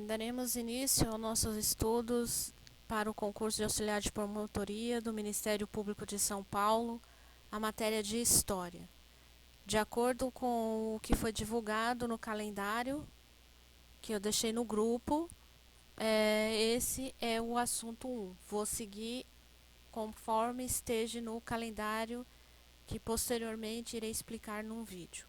Daremos início aos nossos estudos para o concurso de auxiliar de promotoria do Ministério Público de São Paulo, a matéria de História. De acordo com o que foi divulgado no calendário, que eu deixei no grupo, esse é o assunto 1. Vou seguir conforme esteja no calendário, que posteriormente irei explicar num vídeo.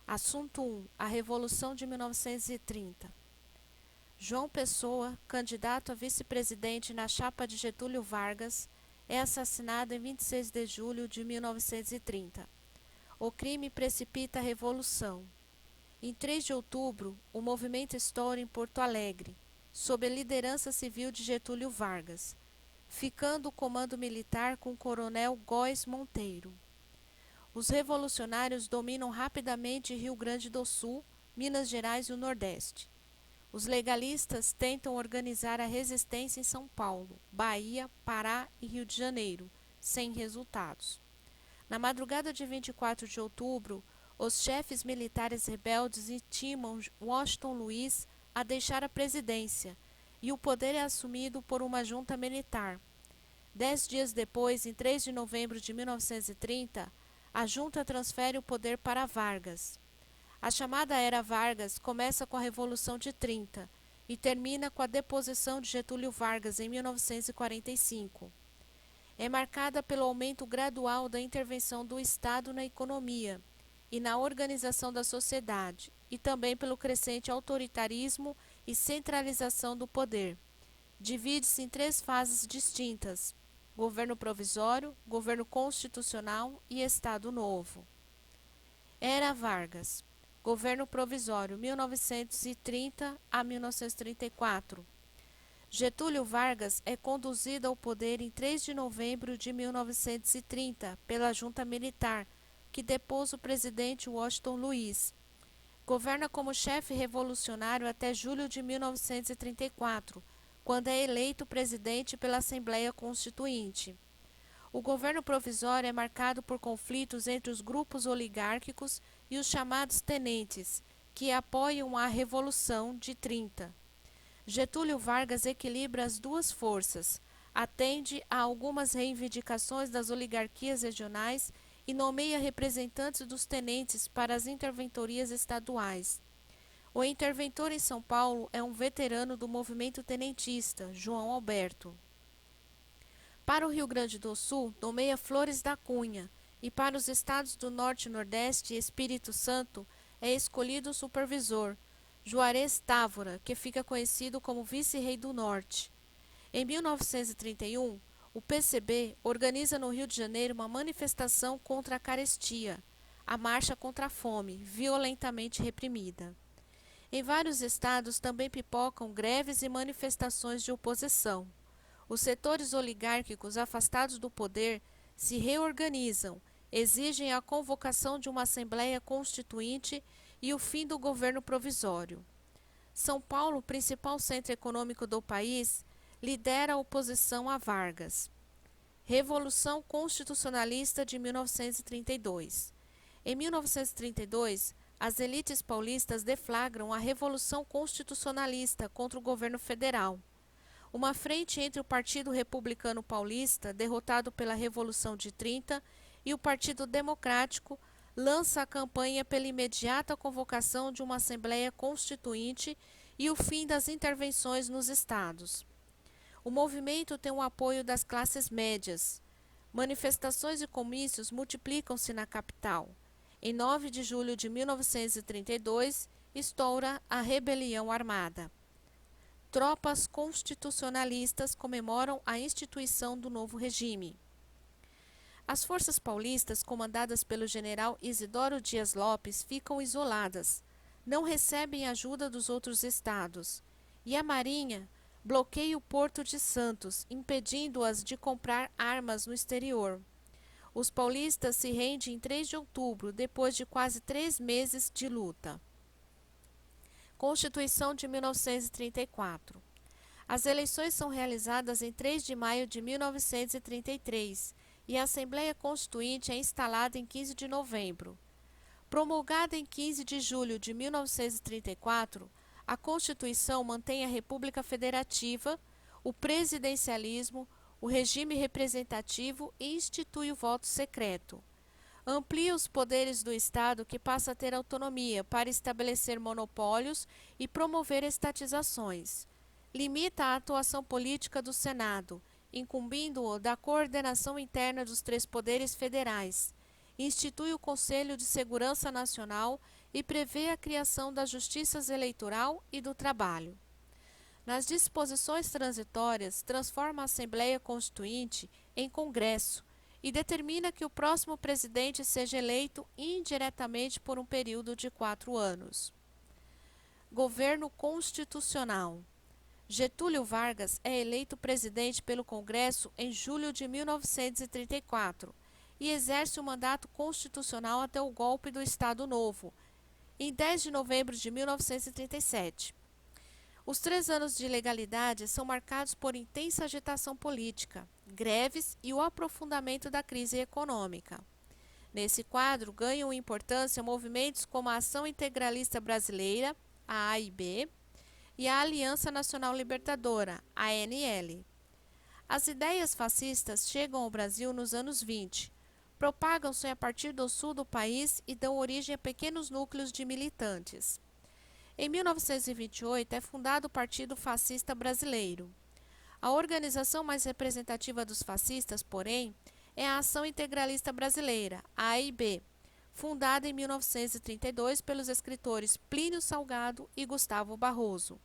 Assunto 1. A Revolução de 1930. João Pessoa, candidato a vice-presidente na chapa de Getúlio Vargas, é assassinado em 26 de julho de 1930. O crime precipita a revolução. Em 3 de outubro, o movimento estoura em Porto Alegre, sob a liderança civil de Getúlio Vargas, ficando o comando militar com o coronel Góes Monteiro. Os revolucionários dominam rapidamente Rio Grande do Sul, Minas Gerais e o Nordeste. Os legalistas tentam organizar a resistência em São Paulo, Bahia, Pará e Rio de Janeiro, sem resultados. Na madrugada de 24 de outubro, os chefes militares rebeldes intimam Washington Luiz a deixar a presidência, e o poder é assumido por uma junta militar. 10 dias depois, em 3 de novembro de 1930, a junta transfere o poder para Vargas. A chamada Era Vargas começa com a Revolução de 30 e termina com a deposição de Getúlio Vargas em 1945. É marcada pelo aumento gradual da intervenção do Estado na economia e na organização da sociedade, e também pelo crescente autoritarismo e centralização do poder. Divide-se em 3 fases distintas: governo provisório, governo constitucional e Estado Novo. Era Vargas. Governo provisório, 1930 a 1934. Getúlio Vargas é conduzido ao poder em 3 de novembro de 1930 pela junta militar, que depôs o presidente Washington Luiz. Governa como chefe revolucionário até julho de 1934, quando é eleito presidente pela Assembleia Constituinte. O governo provisório é marcado por conflitos entre os grupos oligárquicos e os chamados tenentes, que apoiam a Revolução de 30. Getúlio Vargas equilibra as duas forças, atende a algumas reivindicações das oligarquias regionais e nomeia representantes dos tenentes para as interventorias estaduais. O interventor em São Paulo é um veterano do movimento tenentista, João Alberto. Para o Rio Grande do Sul, nomeia Flores da Cunha, e para os estados do Norte e Nordeste e Espírito Santo é escolhido o supervisor, Juarez Távora, que fica conhecido como vice-rei do Norte. Em 1931, o PCB organiza no Rio de Janeiro uma manifestação contra a carestia, a Marcha contra a Fome, violentamente reprimida. Em vários estados também pipocam greves e manifestações de oposição. Os setores oligárquicos afastados do poder se reorganizam, exigem a convocação de uma Assembleia Constituinte e o fim do governo provisório. São Paulo, principal centro econômico do país, lidera a oposição a Vargas. Revolução Constitucionalista de 1932. Em 1932, as elites paulistas deflagram a Revolução Constitucionalista contra o governo federal. Uma frente entre o Partido Republicano Paulista, derrotado pela Revolução de 30, e o Partido Democrático lança a campanha pela imediata convocação de uma Assembleia Constituinte e o fim das intervenções nos estados. O movimento tem o apoio das classes médias. Manifestações e comícios multiplicam-se na capital. Em 9 de julho de 1932, estoura a rebelião armada. Tropas constitucionalistas comemoram a instituição do novo regime. As forças paulistas, comandadas pelo general Isidoro Dias Lopes, ficam isoladas, não recebem ajuda dos outros estados, e a Marinha bloqueia o Porto de Santos, impedindo-as de comprar armas no exterior. Os paulistas se rendem em 3 de outubro, depois de quase 3 meses de luta. Constituição de 1934. As eleições são realizadas em 3 de maio de 1933 e a Assembleia Constituinte é instalada em 15 de novembro. Promulgada em 15 de julho de 1934, A Constituição mantém a República Federativa, o presidencialismo, o regime representativo e institui o voto secreto. Amplia os poderes do Estado, que passa a ter autonomia para estabelecer monopólios e promover estatizações. Limita a atuação política do Senado, incumbindo-o da coordenação interna dos três poderes federais. Institui o Conselho de Segurança Nacional e prevê a criação das Justiças Eleitoral e do Trabalho. Nas disposições transitórias, transforma a Assembleia Constituinte em Congresso e determina que o próximo presidente seja eleito indiretamente por um período de 4 anos. Governo Constitucional. Getúlio Vargas é eleito presidente pelo Congresso em julho de 1934 e exerce o mandato constitucional até o golpe do Estado Novo, em 10 de novembro de 1937. Os 3 anos de ilegalidade são marcados por intensa agitação política, greves e o aprofundamento da crise econômica. Nesse quadro, ganham importância movimentos como a Ação Integralista Brasileira, a AIB, e a Aliança Nacional Libertadora, a ANL. As ideias fascistas chegam ao Brasil nos anos 20, propagam-se a partir do sul do país e dão origem a pequenos núcleos de militantes. Em 1928 é fundado o Partido Fascista Brasileiro. A organização mais representativa dos fascistas, porém, é a Ação Integralista Brasileira, a AIB, fundada em 1932 pelos escritores Plínio Salgado e Gustavo Barroso.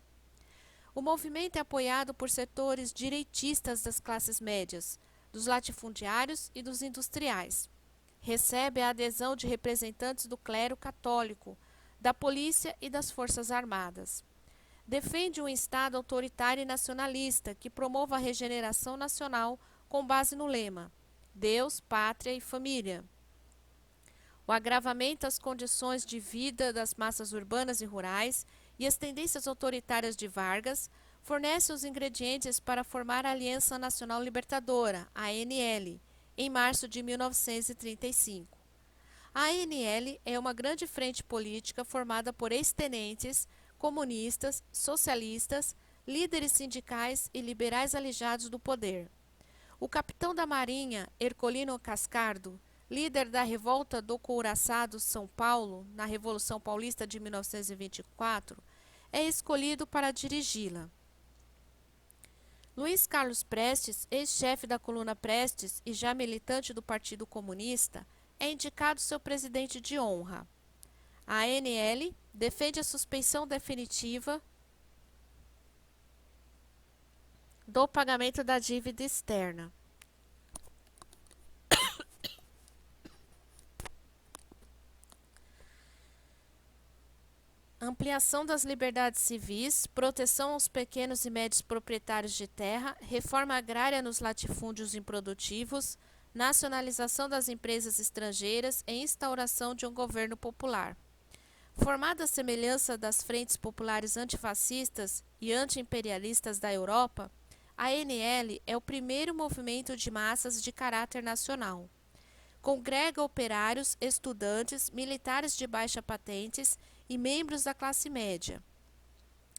O movimento é apoiado por setores direitistas das classes médias, dos latifundiários e dos industriais. Recebe a adesão de representantes do clero católico, da polícia e das forças armadas. Defende um Estado autoritário e nacionalista que promova a regeneração nacional com base no lema Deus, Pátria e Família. O agravamento das condições de vida das massas urbanas e rurais e as tendências autoritárias de Vargas fornece os ingredientes para formar a Aliança Nacional Libertadora, a ANL, em março de 1935. A ANL é uma grande frente política formada por ex-tenentes, comunistas, socialistas, líderes sindicais e liberais alijados do poder. O capitão da Marinha, Ercolino Cascardo, líder da revolta do Couraçado São Paulo, na Revolução Paulista de 1924, é escolhido para dirigi-la. Luiz Carlos Prestes, ex-chefe da coluna Prestes e já militante do Partido Comunista, é indicado seu presidente de honra. A ANL defende a suspensão definitiva do pagamento da dívida externa. Ampliação das liberdades civis, proteção aos pequenos e médios proprietários de terra, reforma agrária nos latifúndios improdutivos, nacionalização das empresas estrangeiras e instauração de um governo popular. Formada à semelhança das frentes populares antifascistas e anti-imperialistas da Europa, a ANL é o primeiro movimento de massas de caráter nacional. Congrega operários, estudantes, militares de baixa patentes e membros da classe média.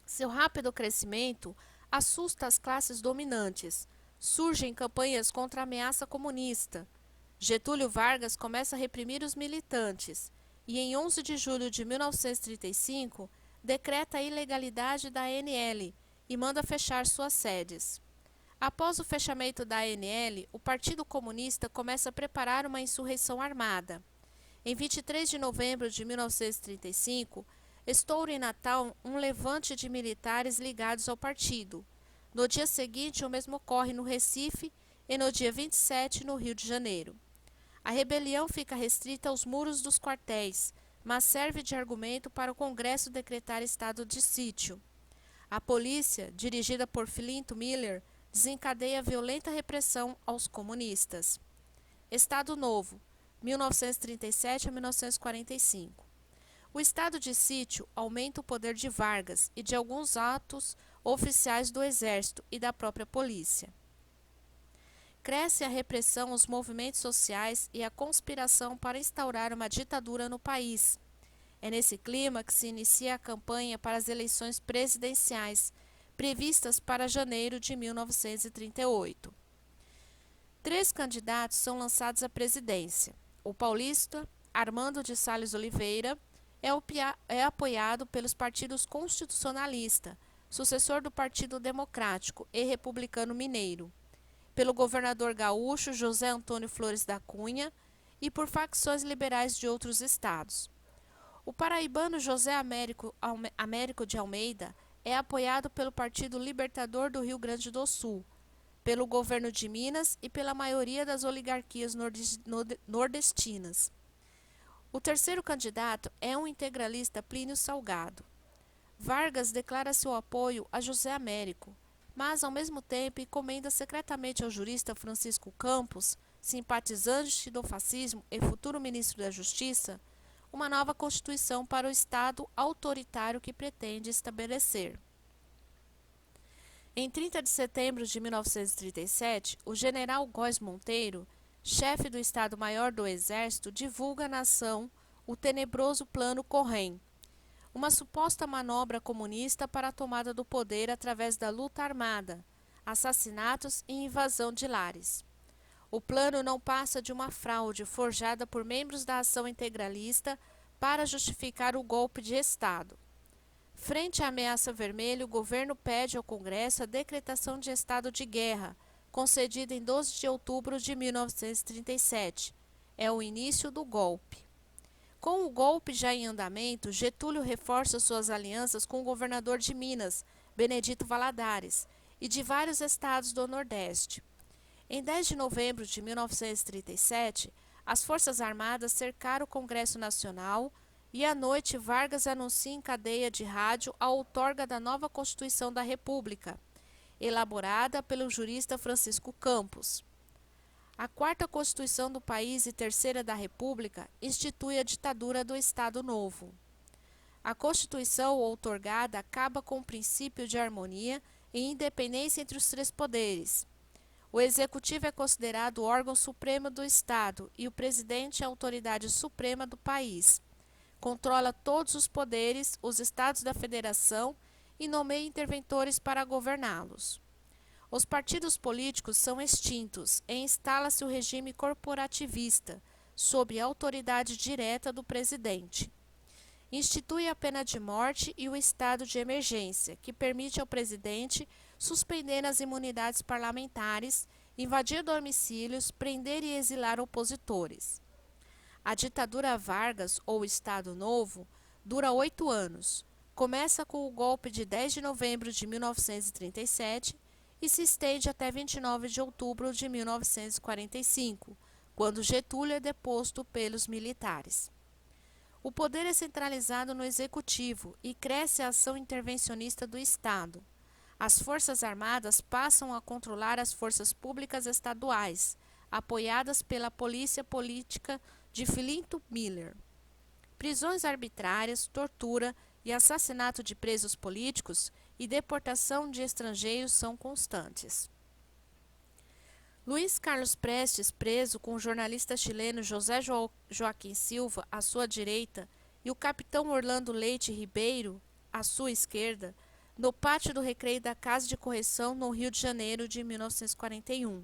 Seu rápido crescimento assusta as classes dominantes. Surgem campanhas contra a ameaça comunista. Getúlio Vargas começa a reprimir os militantes e, em 11 de julho de 1935, decreta a ilegalidade da ANL e manda fechar suas sedes. Após o fechamento da ANL, o Partido Comunista começa a preparar uma insurreição armada. Em 23 de novembro de 1935, estoura em Natal um levante de militares ligados ao partido. No dia seguinte, o mesmo ocorre no Recife e no dia 27, no Rio de Janeiro. A rebelião fica restrita aos muros dos quartéis, mas serve de argumento para o Congresso decretar estado de sítio. A polícia, dirigida por Filinto Miller, desencadeia violenta repressão aos comunistas. Estado Novo, 1937 a 1945. O estado de sítio aumenta o poder de Vargas e de alguns atos oficiais do Exército e da própria polícia. Cresce a repressão aos movimentos sociais e a conspiração para instaurar uma ditadura no país. É nesse clima que se inicia a campanha para as eleições presidenciais, previstas para janeiro de 1938. 3 candidatos são lançados à presidência. O paulista Armando de Salles Oliveira é apoiado pelos partidos constitucionalista, sucessor do Partido Democrático e Republicano Mineiro, pelo governador gaúcho José Antônio Flores da Cunha e por facções liberais de outros estados. O paraibano José Américo de Almeida é apoiado pelo Partido Libertador do Rio Grande do Sul, pelo governo de Minas e pela maioria das oligarquias nordestinas. O terceiro candidato é um integralista Plínio Salgado. Vargas declara seu apoio a José Américo, mas ao mesmo tempo encomenda secretamente ao jurista Francisco Campos, simpatizante do fascismo e futuro ministro da Justiça, uma nova constituição para o Estado autoritário que pretende estabelecer. Em 30 de setembro de 1937, o general Góes Monteiro, chefe do Estado-Maior do Exército, divulga à nação o tenebroso Plano Correm, uma suposta manobra comunista para a tomada do poder através da luta armada, assassinatos e invasão de lares. O plano não passa de uma fraude forjada por membros da ação integralista para justificar o golpe de Estado. Frente à ameaça vermelha, o governo pede ao Congresso a decretação de estado de guerra, concedida em 12 de outubro de 1937. É o início do golpe. Com o golpe já em andamento, Getúlio reforça suas alianças com o governador de Minas, Benedito Valadares, e de vários estados do Nordeste. Em 10 de novembro de 1937, as Forças Armadas cercaram o Congresso Nacional e à noite Vargas anuncia em cadeia de rádio a outorga da nova Constituição da República, elaborada pelo jurista Francisco Campos. A quarta Constituição do país e terceira da República institui a ditadura do Estado Novo. A Constituição outorgada acaba com o princípio de harmonia e independência entre os 3 poderes. O Executivo é considerado o órgão supremo do Estado e o Presidente é a autoridade suprema do país. Controla todos os poderes, os estados da federação e nomeia interventores para governá-los. Os partidos políticos são extintos e instala-se o regime corporativista, sob a autoridade direta do presidente. Institui a pena de morte e o estado de emergência, que permite ao presidente suspender as imunidades parlamentares, invadir domicílios, prender e exilar opositores. A ditadura Vargas, ou Estado Novo, dura 8 anos. Começa com o golpe de 10 de novembro de 1937 e se estende até 29 de outubro de 1945, quando Getúlio é deposto pelos militares. O poder é centralizado no Executivo e cresce a ação intervencionista do Estado. As Forças Armadas passam a controlar as forças públicas estaduais, apoiadas pela Polícia Política de Filinto Miller. Prisões arbitrárias, tortura e assassinato de presos políticos e deportação de estrangeiros são constantes. Luiz Carlos Prestes, preso com o jornalista chileno José Joaquim Silva à sua direita e o capitão Orlando Leite Ribeiro à sua esquerda, no pátio do recreio da Casa de Correção no Rio de Janeiro de 1941.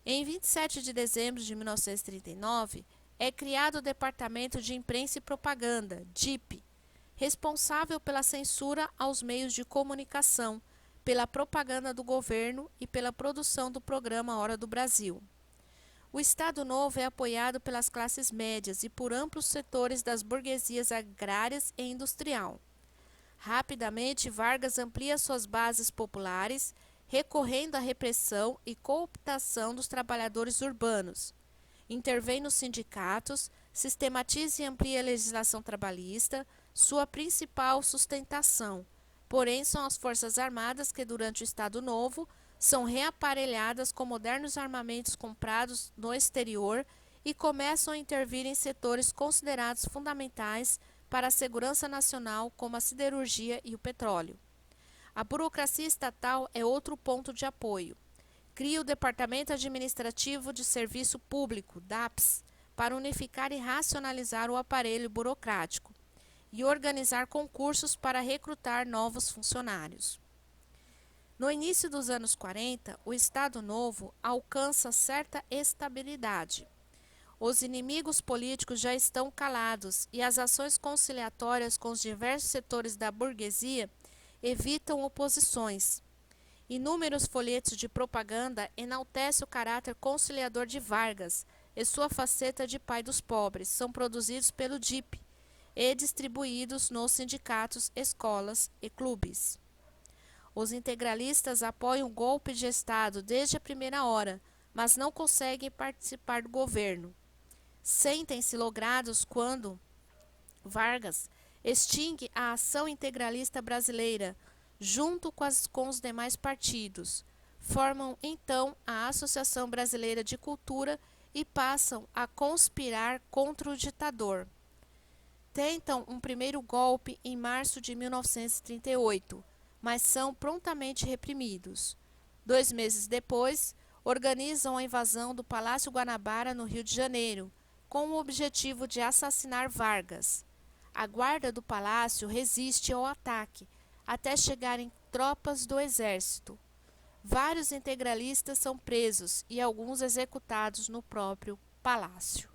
Em 27 de dezembro de 1939, é criado o Departamento de Imprensa e Propaganda, DIP, responsável pela censura aos meios de comunicação, pela propaganda do governo e pela produção do programa Hora do Brasil. O Estado Novo é apoiado pelas classes médias e por amplos setores das burguesias agrárias e industrial. Rapidamente, Vargas amplia suas bases populares, recorrendo à repressão e cooptação dos trabalhadores urbanos. Intervém nos sindicatos, sistematiza e amplia a legislação trabalhista, sua principal sustentação. Porém, são as Forças Armadas que, durante o Estado Novo, são reaparelhadas com modernos armamentos comprados no exterior e começam a intervir em setores considerados fundamentais para a segurança nacional, como a siderurgia e o petróleo. A burocracia estatal é outro ponto de apoio. Cria o Departamento Administrativo de Serviço Público, DAPS, para unificar e racionalizar o aparelho burocrático. e organizar concursos para recrutar novos funcionários. No início dos anos 40, o Estado Novo alcança certa estabilidade. Os inimigos políticos já estão calados e as ações conciliatórias com os diversos setores da burguesia evitam oposições. Inúmeros folhetos de propaganda enaltecem o caráter conciliador de Vargas e sua faceta de pai dos pobres. São produzidos pelo DIP e distribuídos nos sindicatos, escolas e clubes. Os integralistas apoiam o golpe de Estado desde a primeira hora, mas não conseguem participar do governo. Sentem-se logrados quando Vargas extingue a ação integralista brasileira, junto com os demais partidos. Formam então a Associação Brasileira de Cultura e passam a conspirar contra o ditador. Tentam um primeiro golpe em março de 1938, mas são prontamente reprimidos. 2 meses depois, organizam a invasão do Palácio Guanabara, no Rio de Janeiro, com o objetivo de assassinar Vargas. A guarda do palácio resiste ao ataque, até chegarem tropas do exército. Vários integralistas são presos e alguns executados no próprio palácio.